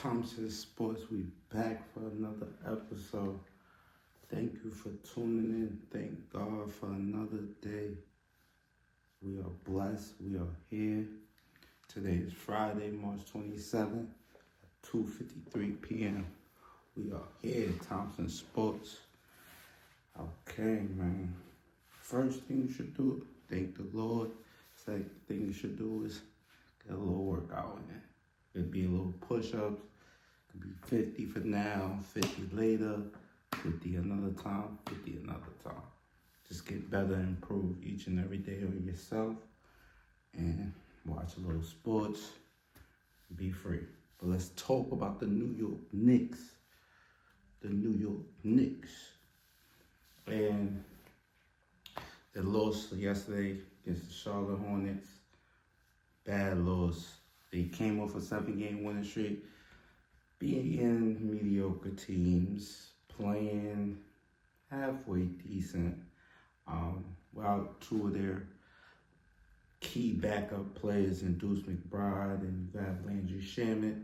Thompson Sports, we back for another episode. Thank you for tuning in. Thank God for another day. We are blessed. We are here. Today is Friday, March 27th, 2:53 p.m. We are here at Thompson Sports. Okay, man. First thing you should do, thank the Lord. Second thing you should do is get a little workout in. It'd be a little push-ups. Could be 50 for now, 50 later, 50 another time, 50 another time. Just get better and improve each and every day on yourself and watch a little sports. Be free. But let's talk about the New York Knicks. The New York Knicks. And they lost yesterday against the Charlotte Hornets. Bad loss. They came off a 7-game winning streak, beating mediocre teams, playing halfway decent. Without two of their key backup players in Deuce McBride and you got Landry Shamet.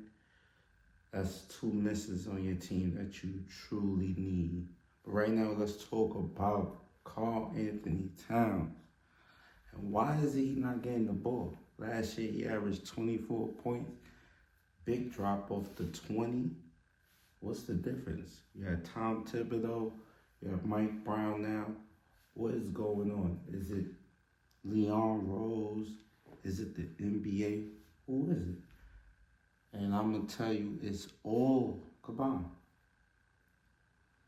That's two misses on your team that you truly need. But right now, let's talk about Karl Anthony Towns. And why is he not getting the ball? Last year, he averaged 24 points. Big drop off to 20. What's the difference? You had Tom Thibodeau. You have Mike Brown now. What is going on? Is it Leon Rose? Is it the NBA? Who is it? And I'm going to tell you, it's all combined.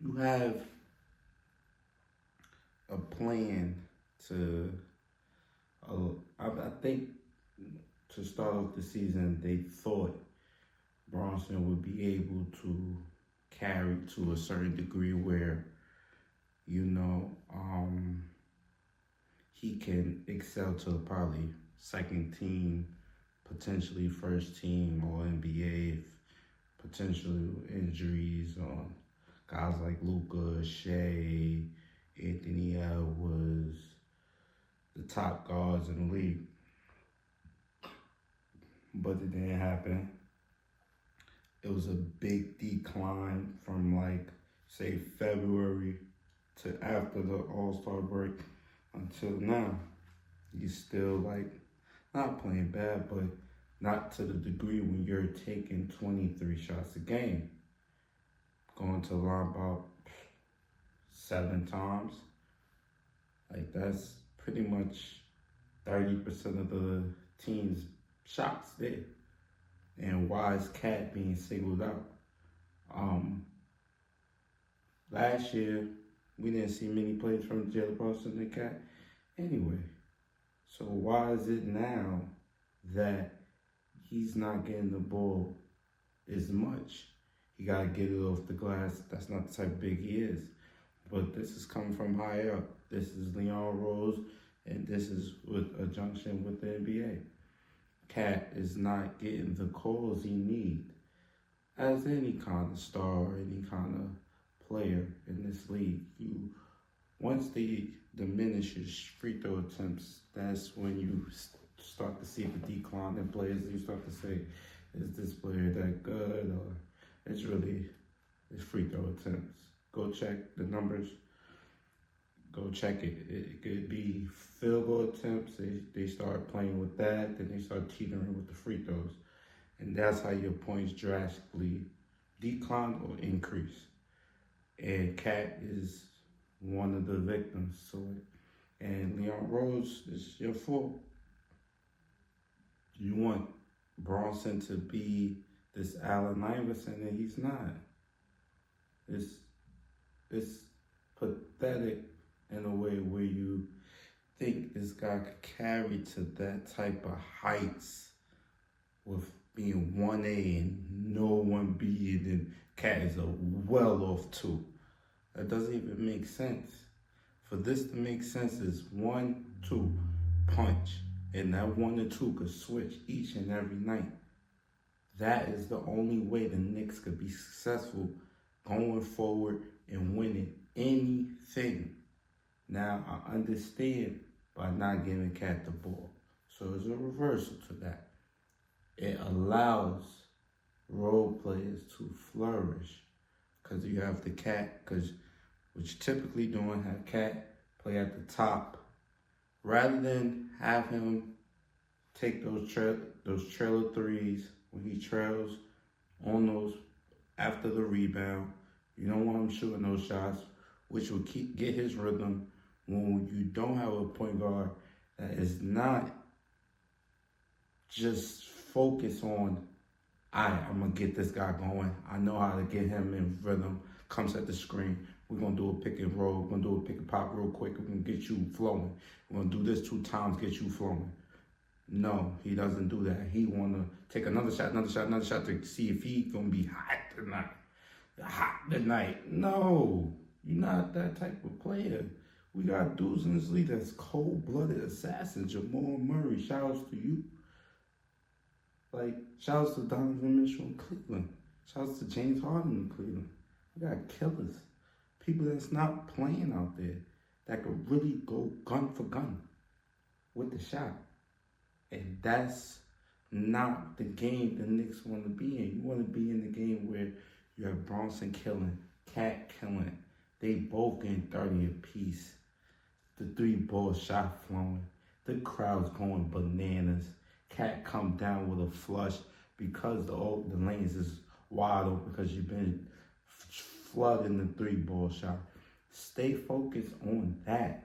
You have a plan to, I think, to start off the season, they thought Bronson would be able to carry to a certain degree where, he can excel to probably second team, potentially first team or NBA, potential injuries on guys like Luka, Shea, Anthony Edwards, the top guards in the league. But it didn't happen. It was a big decline from say February to after the All-Star break until now. He's still not playing bad, but not to the degree when you're taking 23 shots a game. Going to the line about 7 times. That's pretty much 30% of the team's shots there. And why is Cat being singled out? Last year, we didn't see many plays from Jalen Brunson and Cat anyway. So why is it now that he's not getting the ball as much? He got to get it off the glass. That's not the type of big he is. But this is coming from high up. This is Leon Rose, and this is with a junction with the NBA. Cat is not getting the calls he needs as any kind of star, any kind of player in this league. Once they diminish your free throw attempts, that's when you start to see the decline in players. And you start to say, is this player that good, or it's free throw attempts. Go check the numbers. Go check it. It could be field goal attempts. They start playing with that. Then they start teetering with the free throws. And that's how your points drastically decline or increase. And Cat is one of the victims. And Leon Rose, it's your fault. You want Bronson to be this Allen Iverson, and he's not. It's pathetic in a way where you think this guy could carry to that type of heights with being 1A and no 1B, and then Cat is a well off 2. That doesn't even make sense. For this to make sense is 1-2 punch, and that 1 and 2 could switch each and every night. That is the only way the Knicks could be successful going forward and winning anything. Now, I understand by not giving Cat the ball. So it's a reversal to that. It allows role players to flourish. Because you have the cat, because what you're typically doing, have cat play at the top, rather than have him take those trailer threes when he trails on those after the rebound. You don't want him shooting those shots, which will get his rhythm when you don't have a point guard that is not just focused on, I'm going to get this guy going. I know how to get him in rhythm. Comes at the screen. We're going to do a pick and roll. We're going to do a pick and pop real quick. We're going to get you flowing. We're going to do this 2 times, get you flowing. No, he doesn't do that. He want to take another shot to see if he's going to be hot tonight. No, you're not that type of player. We got dudes in this league that's cold-blooded assassins. Jamal Murray, shout outs to you. Like, shout outs to Donovan Mitchell in Cleveland. Shout outs to James Harden in Cleveland. We got killers. People that's not playing out there that could really go gun for gun with the shot. And that's not the game the Knicks want to be in. You want to be in the game where you have Bronson killing, Cat killing. They both getting 30 apiece. The 3-ball shot flowing. The crowd's going bananas. Cat come down with a flush because the lanes is wide open because you've been flooding the 3-ball shot. Stay focused on that.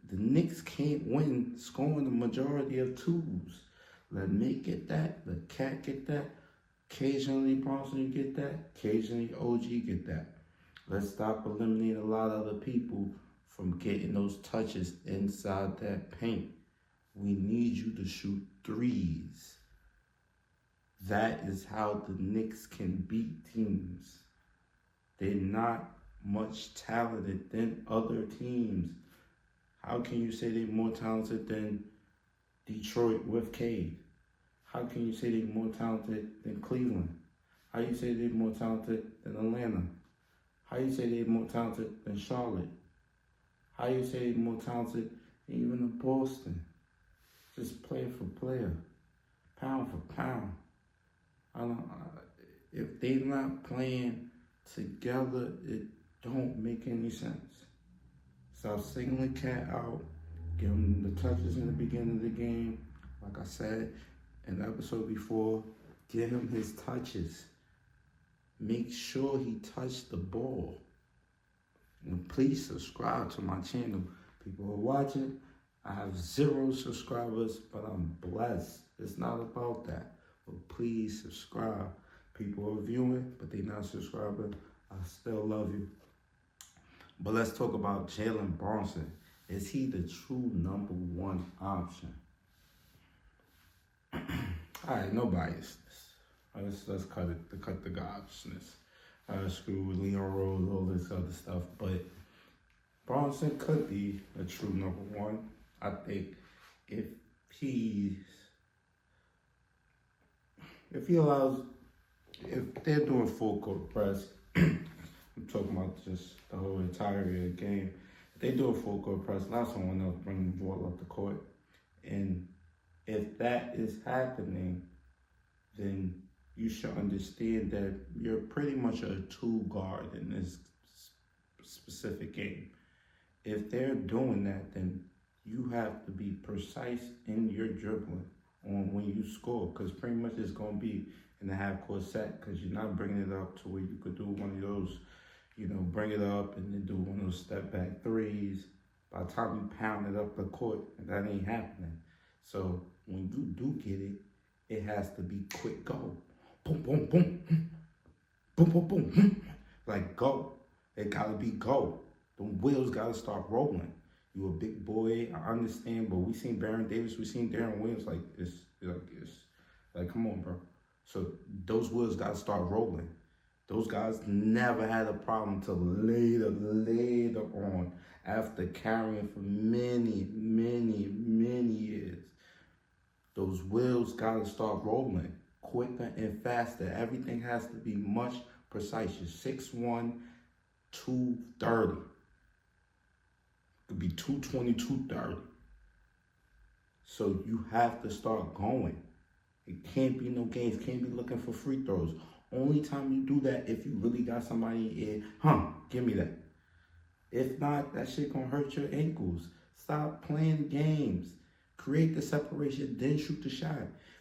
The Knicks can't win scoring the majority of twos. Let me get that. Let Cat get that. Occasionally Bronson get that. Occasionally OG get that. Let's stop eliminating a lot of other people from getting those touches inside that paint. We need you to shoot threes. That is how the Knicks can beat teams. They're not much talented than other teams. How can you say they're more talented than Detroit with Cade? How can you say they're more talented than Cleveland? How you say they're more talented than Atlanta? How you say they're more talented than Charlotte? How you say they're more talented than even in Boston? Just player for player, pound for pound. If they're not playing together, it don't make any sense. Stop singling Cat out. Give him the touches in the beginning of the game. Like I said in the episode before, give him his touches. Make sure he touched the ball. And please subscribe to my channel. People who are watching, I have 0 subscribers, but I'm blessed. It's not about that. But please subscribe. People are viewing, but they're not subscribing. I still love you. But let's talk about Jalen Brunson. Is he the true number 1 option? All right, no biasness. Let's cut the gobsness. Screw with Leon Rose, all this other stuff. But Brunson could be a true number 1. I think if they're doing full court press, I'm talking about just the whole entirety of the game. If they do a full court press, allow someone else bring the ball up the court. And if that is happening, then you should understand that you're pretty much a 2 guard in this specific game. If they're doing that, then you have to be precise in your dribbling on when you score, because pretty much it's going to be in the half-court set, because you're not bringing it up to where you could do one of those, bring it up and then do one of those step-back threes. By the time you pound it up the court, that ain't happening. So when you do get it, it has to be quick go. Boom, boom, boom. Boom, boom, boom. Like go. It got to be go. The wheels got to start rolling. You a big boy, I understand, but we seen Baron Davis, we seen Darren Williams, like come on, bro. So those wheels got to start rolling. Those guys never had a problem till later on, after carrying for many years. Those wheels got to start rolling quicker and faster. Everything has to be much precise. You're 6'1", 230. Could be 220, 230. So you have to start going. It can't be no games. Can't be looking for free throws. Only time you do that if you really got somebody in, give me that. If not, that shit gonna hurt your ankles. Stop playing games. Create the separation, then shoot the shot.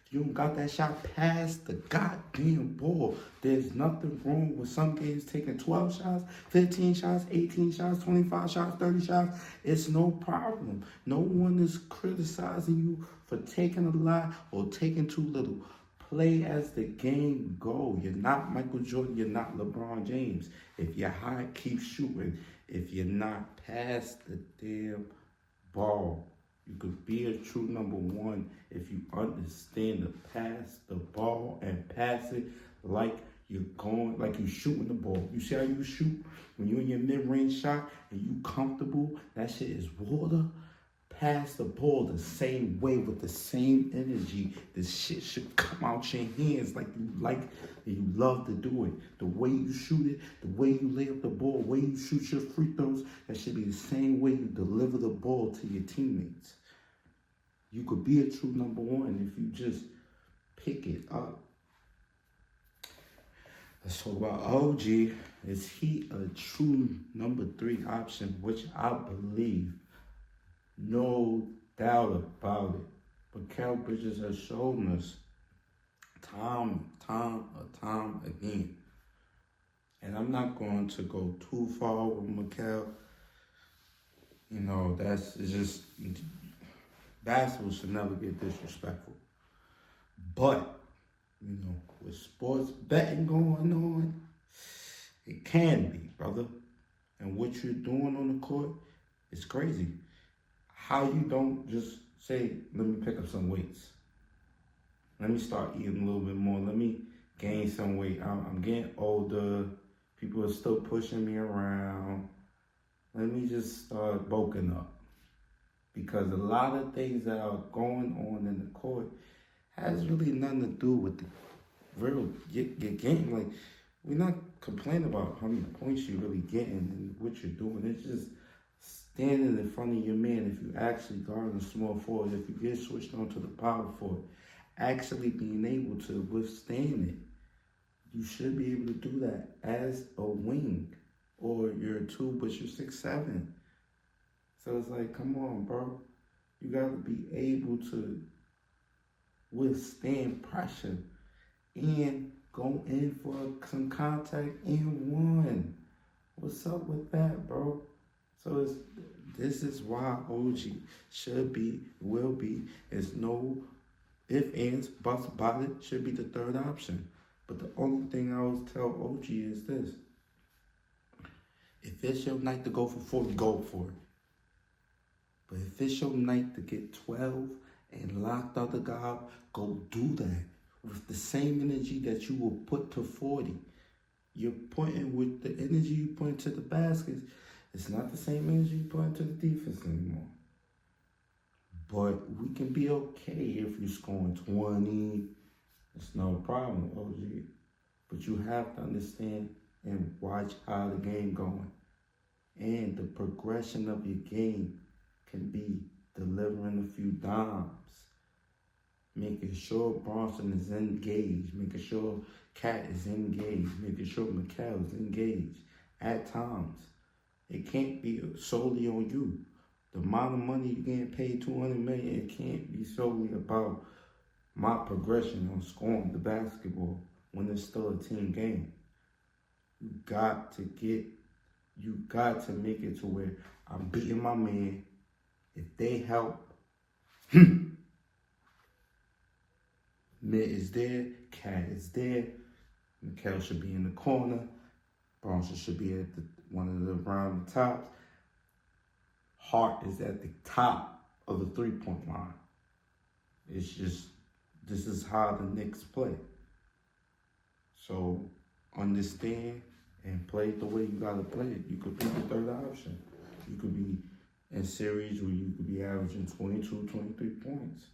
If you don't got that shot, pass the goddamn ball. There's nothing wrong with some games taking 12 shots, 15 shots, 18 shots, 25 shots, 30 shots. It's no problem. No one is criticizing you for taking a lot or taking too little. Play as the game go. You're not Michael Jordan. You're not LeBron James. If you're high, keep shooting. If you're not, pass the damn ball. You could be a true number one if you understand to pass the ball and pass it like you're going, like you're shooting the ball. You see how you shoot when you're in your mid-range shot and you comfortable? That shit is water. Pass the ball the same way with the same energy. This shit should come out your hands like you love to do it. The way you shoot it, the way you lay up the ball, the way you shoot your free throws, that should be the same way you deliver the ball to your teammates. You could be a true number one if you just pick it up. Let's talk about OG. Is he a true number 3 option, which I believe? No doubt about it. Mikal Bridges has shown us time again. And I'm not going to go too far with Mikal. You know, that's just, basketball should never get disrespectful. But, you know, with sports betting going on, it can be, brother. And what you're doing on the court is crazy. How you don't just say, let me pick up some weights. Let me start eating a little bit more. Let me gain some weight. I'm getting older. People are still pushing me around. Let me just start bulking up. Because a lot of things that are going on in the court has really nothing to do with the real your game. Like, we're not complaining about how many points you're really getting and what you're doing. It's just standing in front of your man. If you actually guard a small forward, if you get switched on to the power forward, actually being able to withstand it, you should be able to do that as a wing. Or you're a 2, but you're 6'7". So it's like, come on, bro. You got to be able to withstand pressure and go in for some contact and one. What's up with that, bro? So this is why OG should be, will be, there's no ifs, ands, buts about it, should be the 3rd option. But the only thing I always tell OG is this. If it's your night to go for 40, go for it. But if it's your night to get 12 and lock the other guy up, go do that. With the same energy that you will put to 40. You're putting with the energy you put into the baskets. It's not the same energy you put into the defense anymore. But we can be okay if you're scoring 20. It's no problem, OG. But you have to understand and watch how the game going. And the progression of your game can be delivering a few dimes. Making sure Bronson is engaged. Making sure Cat is engaged. Making sure Mikal is engaged. At times. It can't be solely on you. The amount of money you're getting paid, $200 million, it can't be solely about my progression on scoring the basketball when it's still a team game. You got to make it to where I'm beating my man. If they help, Mid is there, Cat is there, Mikal should be in the corner, Bronson should be at one of the around the tops. Hart is at the top of the 3-point line. It's just, this is how the Knicks play. So understand and play it the way you gotta play it. You could be the 3rd option. You could be in series where you could be averaging 22, 23 points.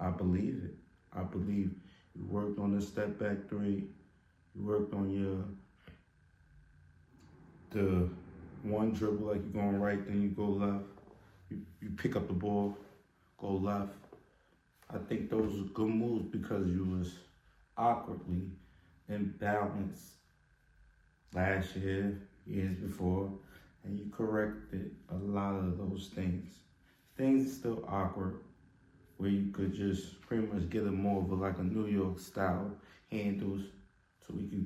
I believe it. I believe you worked on the step back 3. You worked on the one dribble, like you're going right, then you go left. You pick up the ball, go left. I think those were good moves because you was awkwardly imbalanced last year, years before, and you corrected a lot of those things. Things are still awkward where you could just pretty much get a more of like a New York style handles so you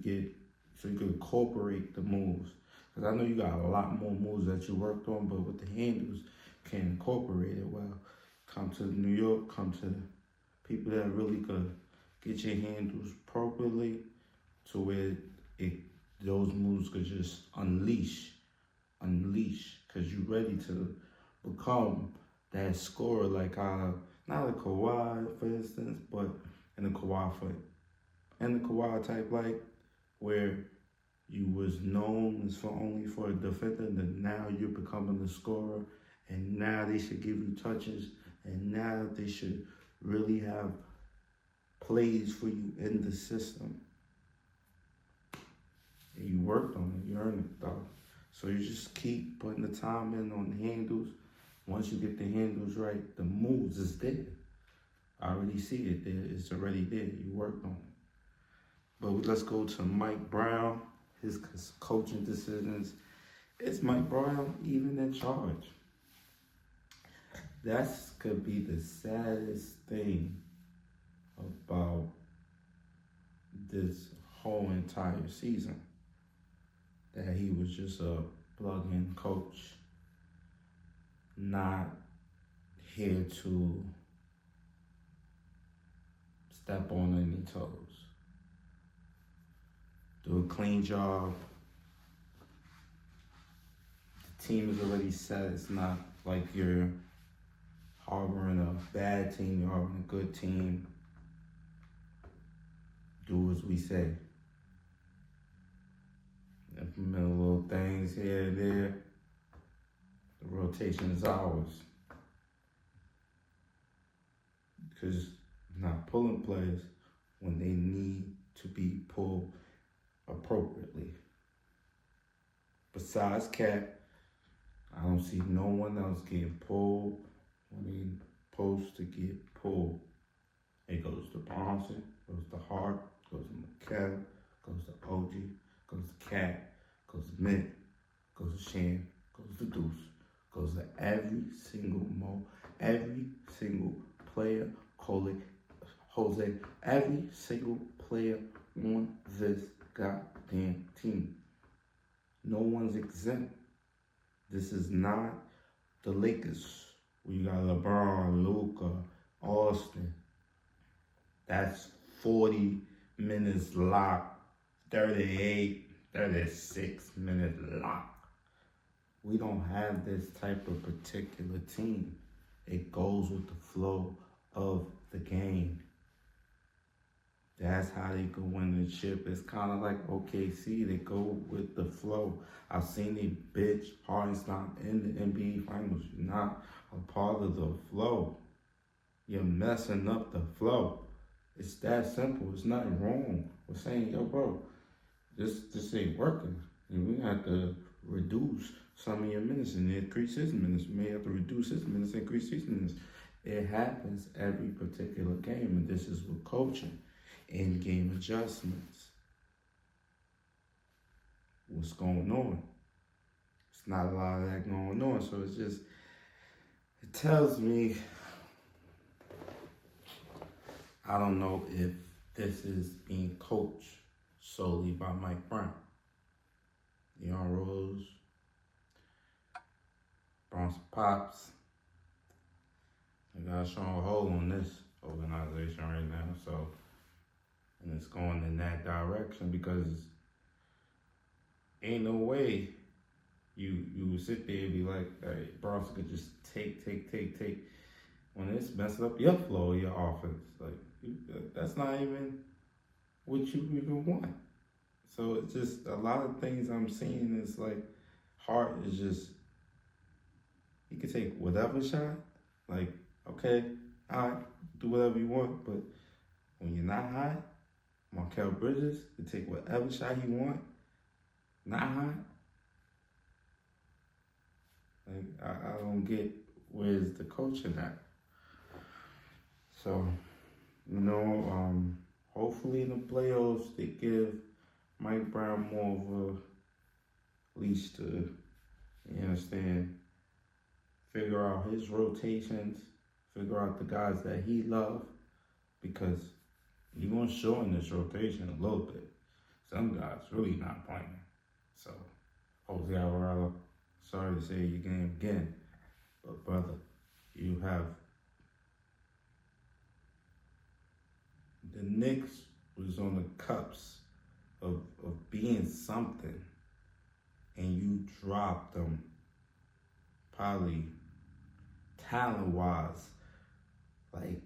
could incorporate the moves. Because I know you got a lot more moves that you worked on, but with the handles, you can incorporate it well. Come to New York, come to people that really could get your handles properly to where those moves could just unleash, because you're ready to become that scorer like not a Kawhi, for instance, but in the Kawhi type, like where you was known as for only for a defender, and now you're becoming the scorer, and now they should give you touches, and now they should really have plays for you in the system. And you worked on it, you earned it, dog. So you just keep putting the time in on the handles. Once you get the handles right, the moves is there. I already see it there. It's already there. You worked on it. But let's go to Mike Brown, his coaching decisions. Is Mike Brown even in charge? That could be the saddest thing about this whole entire season. That he was just a plug-in coach, not here to step on any toes. Do a clean job. The team is already set. It's not like you're harboring a bad team, you're harboring a good team. Do as we say. Implement little things here and there. The rotation is ours. Because not pulling players when they need to be pulled appropriately. Besides Cap, I don't see no one else getting pulled when they supposed to get pulled. It goes to Bronson, goes to Hart, goes to Mikal, goes to OG, goes to Cat, goes to Mint, goes to Shan, goes to Deuce, goes to every single player, Jose, every single player on this goddamn team. No one's exempt. This is not the Lakers where you got LeBron, Luka, Austin. That's 40 minutes lock, 38, 36 minutes lock. We don't have this type of particular team. It goes with the flow of the game. That's how they go win the chip. It's kind of like OKC. They go with the flow. I've seen they bitch Harden's not in the NBA Finals. You're not a part of the flow. You're messing up the flow. It's that simple. It's nothing wrong with saying, yo, bro, this ain't working. We have to reduce some of your minutes and increase his minutes. We may have to reduce his minutes and increase his minutes. It happens every particular game, and this is with coaching. In-game adjustments. What's going on? It's not a lot of that going on, so it tells me, I don't know if this is being coached solely by Mike Brown. Leon Rose, Bronson Pops. I got a strong hold on this organization right now, so. And it's going in that direction because ain't no way you would sit there and be like, hey, Bronson could just take. When it's messing up your flow, your offense. Like, that's not even what you even want. So it's just a lot of things I'm seeing is like, Hart is just, he could take whatever shot. Like, okay, all right, do whatever you want, but when you're not hot, Mikal Bridges can take whatever shot he want, not hot. Like, I don't get where's the coaching at. So You know, hopefully in the playoffs they give Mike Brown more of a leash to, you understand, figure out his rotations, figure out the guys that he loves, because you're going to show in this rotation a little bit. Some guys really not playing. So, Jose Alvarado, sorry to say your game again, but brother, you have the Knicks was on the cups of being something, and you dropped them probably talent-wise. Like,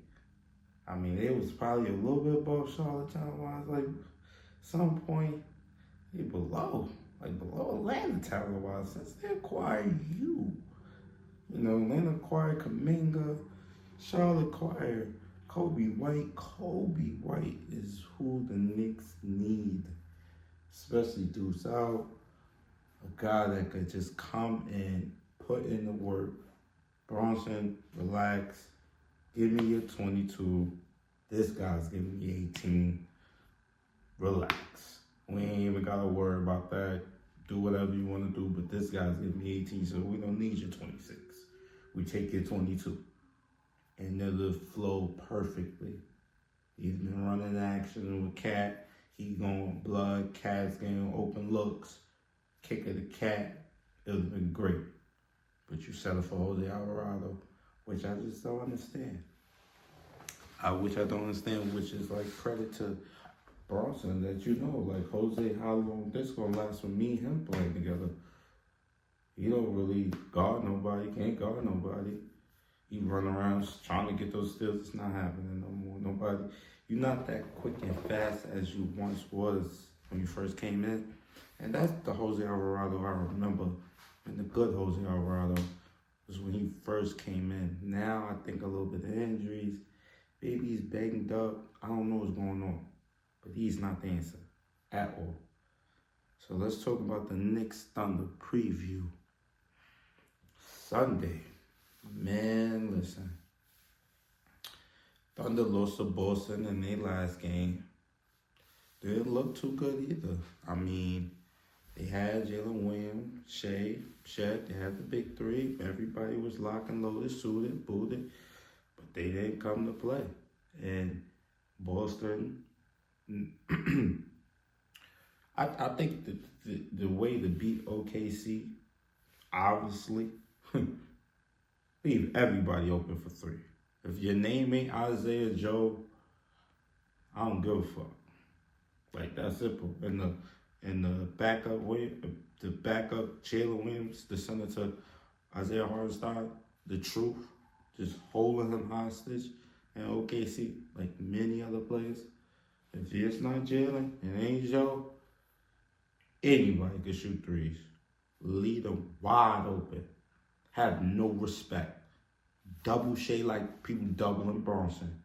I mean, it was probably a little bit above Charlotte talent-wise. Like, some point, they below Atlanta talent-wise since they acquired you. You know, Atlanta acquired Kuminga, Charlotte acquired Kobe White. Kobe White is who the Knicks need, especially Deuce out. A guy that could just come and put in the work. Bronson, relax. Give me your 22. This guy's giving me 18. Relax. We ain't even got to worry about that. Do whatever you want to do, but this guy's giving me 18, so we don't need your 26. We take your 22. And it'll flow perfectly. He's been running action with Cat. He going blood. Cat's getting open looks. Kick of the Cat. It'll been great. But you settle for Jose Alvarado, which I just don't understand. Which I don't understand, which is like credit to Bronson that like Jose, how long this gonna last with me and him playing together? He don't really guard nobody, can't guard nobody. He run around trying to get those steals. It's not happening no more. Nobody. You're not that quick and fast as you once was when you first came in. And that's the Jose Alvarado I remember. And the good Jose Alvarado was when he first came in. Now I think a little bit of injuries. Maybe he's banged up. I don't know what's going on. But he's not the answer at all. So let's talk about the Knicks Thunder preview. Sunday. Man, listen. Thunder lost to Boston in their last game. They didn't look too good either. I mean, they had Jalen Williams, Shed. They had the big three. Everybody was locked and loaded, suited, booted. But they didn't come to play. And Boston, I think the way to beat OKC, obviously, leave everybody open for three. If your name ain't Isaiah Joe, I don't give a fuck. Like, that's simple. And the backup Jalen Williams, the center to Isaiah Hartenstein, the truth, just holding him hostage. And OKC, like many other players, if it's not Jalen and ain't Joe, anybody can shoot threes. Leave them wide open. Have no respect. Double shade like people doubling Bronson.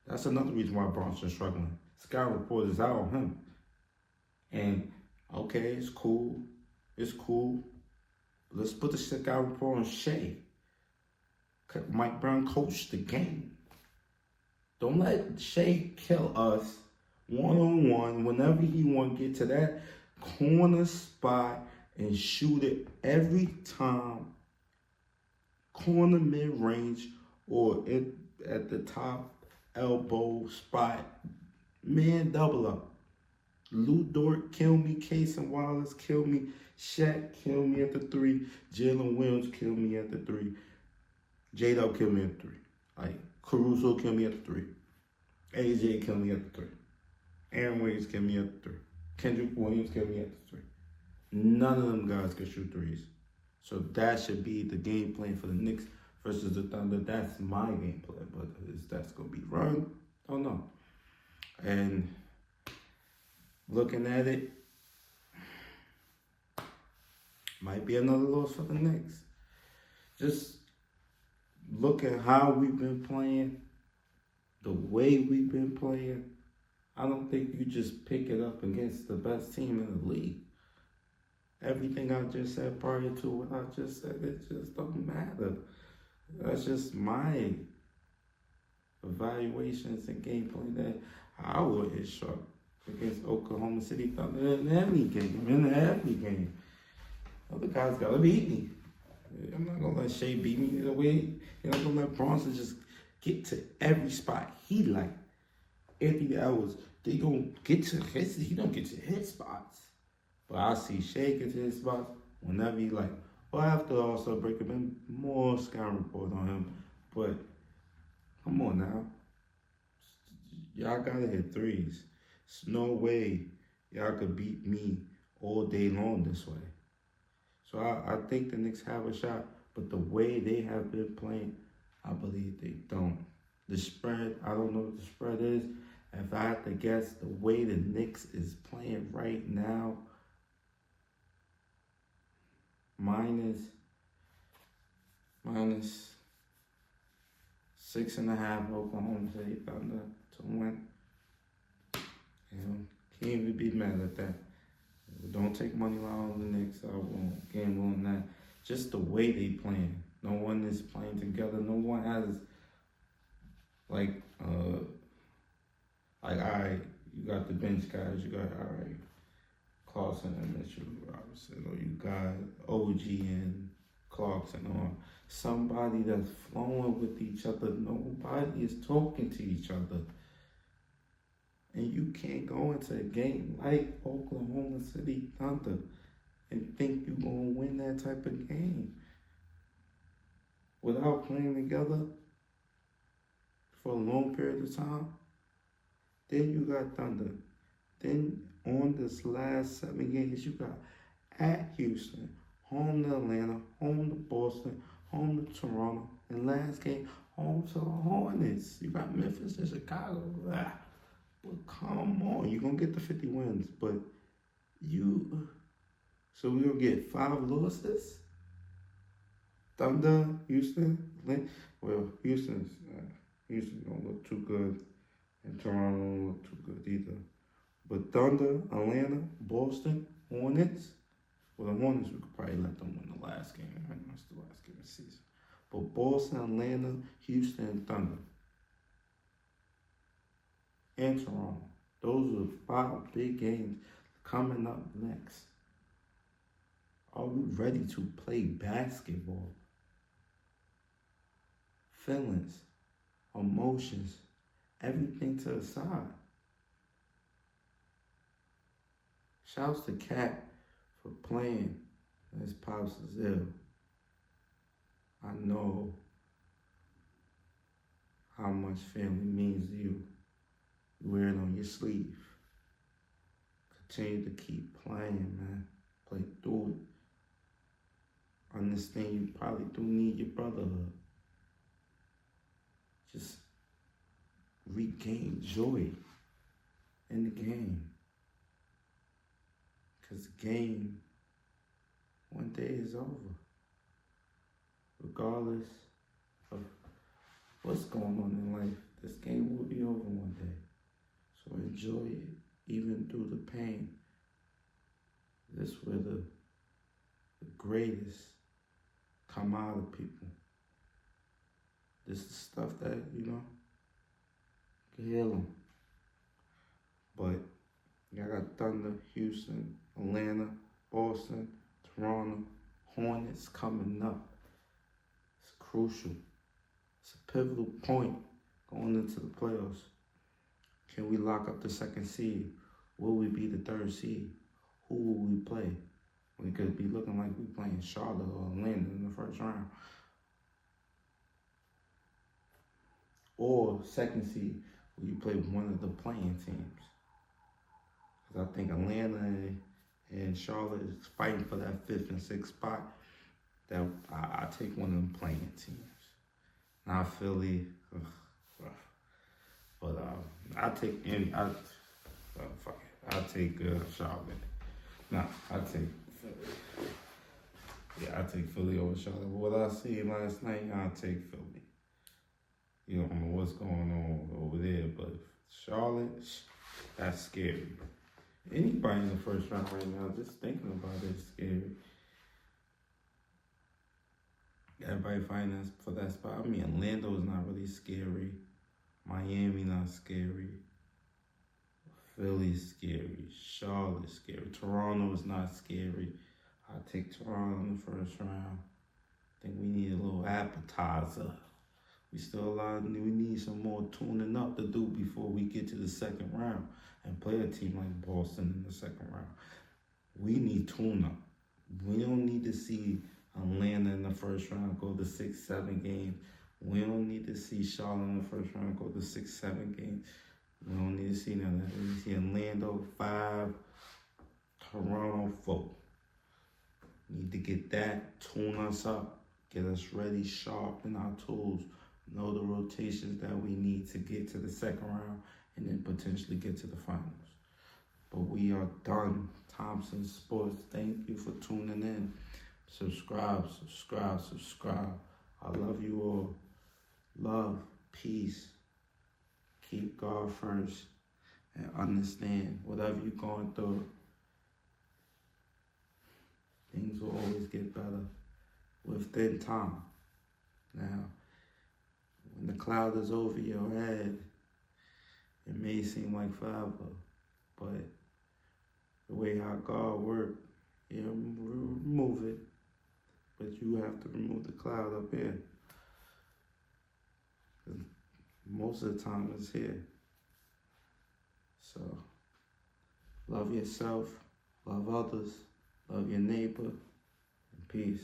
That's another reason why Bronson's struggling. Scout report is out on him. And, okay, it's cool. Let's put the scout report on Shea. Mike Brown coached the game. Don't let Shea kill us one-on-one whenever he want to get to that corner spot and shoot it every time. Corner mid-range or at the top elbow spot. Man, double up. Lou Dort, kill me. Casey Wallace, kill me. Shaq, kill me at the three. Jalen Williams, kill me at the three. J-Dub, kill me at the three. Like, Caruso, kill me at the three. AJ, kill me at the three. Aaron Williams, kill me at the three. Kendrick Williams, kill me at the three. None of them guys can shoot threes. So that should be the game plan for the Knicks versus the Thunder. That's my game plan. But is that's going to be run? I don't know. And looking at it, might be another loss for the Knicks. Just look at how we've been playing, the way we've been playing. I don't think you just pick it up against the best team in the league. Everything I just said prior to what I just said, it just don't matter. That's just my evaluations and gameplay that I would hit short against Oklahoma City Thunder in every game. Other guys gotta beat me. I'm not gonna let Shea beat me the way. You're not gonna let Bronson just get to every spot he like. Anthony Edwards, they gonna get to his. He don't get to his spots, but I see Shea get to his spots whenever he like. Well, after also breaking in more scouting report on him, but come on now, y'all gotta hit threes. There's no way y'all could beat me all day long this way. So I think the Knicks have a shot, but the way they have been playing, I believe they don't. The spread, I don't know what the spread is. If I had to guess, the way the Knicks is playing right now, minus 6.5 Oklahoma City Thunder to win. Can't even be mad at that. Don't take money line on the Knicks. I won't gamble on that. Just the way they playing. No one is playing together. No one has all right, you got the bench guys. You got all right, Clarkson and Mitchell Robinson, or you got OG and Clarkson, or somebody that's flowing with each other. Nobody is talking to each other. And you can't go into a game like Oklahoma City Thunder and think you're going to win that type of game without playing together for a long period of time. Then you got Thunder. Then on this last 7 games, you got at Houston, home to Atlanta, home to Boston, home to Toronto, and last game, home to the Hornets. You got Memphis and Chicago. But come on, you're going to get the 50 wins, but so we're going to get 5 losses? Thunder, Houston, Houston don't look too good, and Toronto don't look too good either. But Thunder, Atlanta, Boston, Hornets, well, the Hornets, we could probably let them win the last game. I know it's the last game of the season. But Boston, Atlanta, Houston, and Thunder. And Toronto. Those are 5 big games coming up next. Are we ready to play basketball? Feelings, emotions, everything to the side. Shouts to Cat for playing as Pops is ill. I know how much family means to you. You wear it on your sleeve. Continue to keep playing, man. Play through it. Understand you probably do need your brotherhood. Just regain joy in the game. Because the game, one day is over. Regardless of what's going on in life, this game will be over one day. So enjoy it, even through the pain. This is where the greatest come out of people. This is stuff that, can heal them. But y'all got Thunder, Houston, Atlanta, Boston, Toronto, Hornets coming up. It's crucial. It's a pivotal point going into the playoffs. Can we lock up the 2nd seed? Will we be the 3rd seed? Who will we play? We could be looking like we're playing Charlotte or Atlanta in the 1st round. Or 2nd seed, will you play one of the playing teams? Because I think Atlanta and Charlotte is fighting for that 5th and 6th spot. That I take one of them playing teams. Not Philly, but I take fuck it. I take Charlotte. Nah, I take Philly. Yeah, I take Philly over Charlotte. But what I seen last night, I take Philly. You don't know what's going on over there, but Charlotte, that's scary. Anybody in the 1st round right now, just thinking about it is scary. Everybody fighting for that spot. I mean, Orlando is not really scary. Miami not scary. Philly's scary. Charlotte's scary. Toronto is not scary. I take Toronto in the first round. I think we need a little appetizer. We need some more tuning up to do before we get to the second round and play a team like Boston in the second round. We need tune up. We don't need to see Atlanta in the first round go to 6-7 games. We don't need to see Charlotte in the first round go to 6-7 games. We don't need to see none of that. We need to see Orlando 5, Toronto 4. Need to get that, tune us up, get us ready, sharpen our tools, know the rotations that we need to get to the second round and then potentially get to the finals. But we are done. Thompson Sports, thank you for tuning in. Subscribe. I love you all. Love, peace. Keep God first and understand whatever you're going through, things will always get better within time. Now, when the cloud is over your head, it may seem like forever, but the way how God works, He'll remove it. But you have to remove the cloud up here. Most of the time it's here. So, love yourself, love others, love your neighbor, and peace.